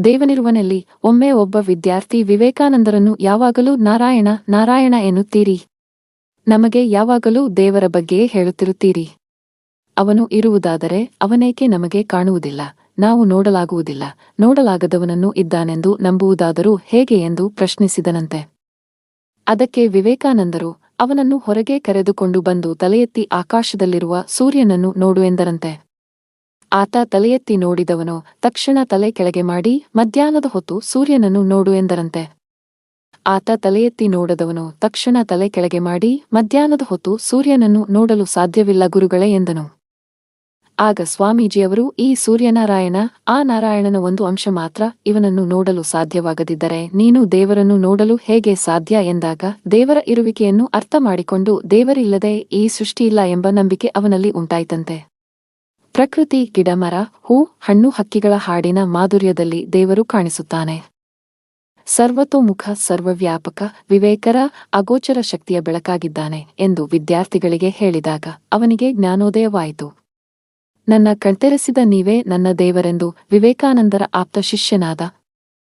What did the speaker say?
ದೇವನಿರುವನಲ್ಲಿ. ಒಮ್ಮೆ ಒಬ್ಬ ವಿದ್ಯಾರ್ಥಿ ವಿವೇಕಾನಂದರನ್ನು ಯಾವಾಗಲೂ ನಾರಾಯಣ ನಾರಾಯಣ ಎನ್ನುತ್ತೀರಿ. ನಮಗೆ ಯಾವಾಗಲೂ ದೇವರ ಬಗ್ಗೆಯೇ ಹೇಳುತ್ತಿರುತ್ತೀರಿ. ಅವನು ಇರುವುದಾದರೆ ಅವನೇಕೆ ನಮಗೆ ಕಾಣುವುದಿಲ್ಲ, ನಾವು ನೋಡಲಾಗುವುದಿಲ್ಲ, ನೋಡಲಾಗದವನನ್ನು ಇದ್ದಾನೆಂದು ನಂಬುವುದಾದರೂ ಹೇಗೆ ಎಂದು ಪ್ರಶ್ನಿಸಿದನಂತೆ. ಅದಕ್ಕೆ ವಿವೇಕಾನಂದರು ಅವನನ್ನು ಹೊರಗೆ ಕರೆದುಕೊಂಡು ಬಂದು ತಲೆಯೆತ್ತಿ ಆಕಾಶದಲ್ಲಿರುವ ಸೂರ್ಯನನ್ನು ನೋಡು ಎಂದರಂತೆ. ಆತ ತಲೆಯೆತ್ತಿ ನೋಡಿದವನು ತಕ್ಷಣ ತಲೆ ಕೆಳಗೆ ಮಾಡಿ ಮಧ್ಯಾಹ್ನದ ಹೊತ್ತು ಸೂರ್ಯನನ್ನು ನೋಡು ಎಂದರಂತೆ. ಆತ ತಲೆಯೆತ್ತಿ ನೋಡದವನು ತಕ್ಷಣ ತಲೆ ಕೆಳಗೆ ಮಾಡಿ ಮಧ್ಯಾಹ್ನದ ಹೊತ್ತು ಸೂರ್ಯನನ್ನು ನೋಡಲು ಸಾಧ್ಯವಿಲ್ಲ ಗುರುಗಳೇ ಎಂದನು. ಆಗ ಸ್ವಾಮೀಜಿಯವರು, ಈ ಸೂರ್ಯನಾರಾಯಣ, ಆ ನಾರಾಯಣನ ಒಂದು ಅಂಶ ಮಾತ್ರ, ಇವನನ್ನು ನೋಡಲು ಸಾಧ್ಯವಾಗದಿದ್ದರೆ ನೀನು ದೇವರನ್ನು ನೋಡಲು ಹೇಗೆ ಸಾಧ್ಯ ಎಂದಾಗ ದೇವರ ಇರುವಿಕೆಯನ್ನು ಅರ್ಥ ಮಾಡಿಕೊಂಡು ದೇವರಿಲ್ಲದೆ ಈ ಸೃಷ್ಟಿಯಿಲ್ಲ ಎಂಬ ನಂಬಿಕೆ ಅವನಲ್ಲಿ ಉಂಟಾಯ್ತಂತೆ. ಪ್ರಕೃತಿ, ಗಿಡ, ಮರ, ಹೂ, ಹಣ್ಣು, ಹಕ್ಕಿಗಳ ಹಾಡಿನ ಮಾಧುರ್ಯದಲ್ಲಿ ದೇವರು ಕಾಣಿಸುತ್ತಾನೆ. ಸರ್ವತೋಮುಖ, ಸರ್ವವ್ಯಾಪಕ, ವಿವೇಕರ ಅಗೋಚರ ಶಕ್ತಿಯ ಬೆಳಕಾಗಿದ್ದಾನೆ ಎಂದು ವಿದ್ಯಾರ್ಥಿಗಳಿಗೆ ಹೇಳಿದಾಗ ಅವನಿಗೆ ಜ್ಞಾನೋದಯವಾಯಿತು. ನನ್ನ ಕಣ್ತೆರೆಸಿದ ನೀವೇ ನನ್ನ ದೇವರೆಂದು ವಿವೇಕಾನಂದರ ಆಪ್ತ ಶಿಷ್ಯನಾದ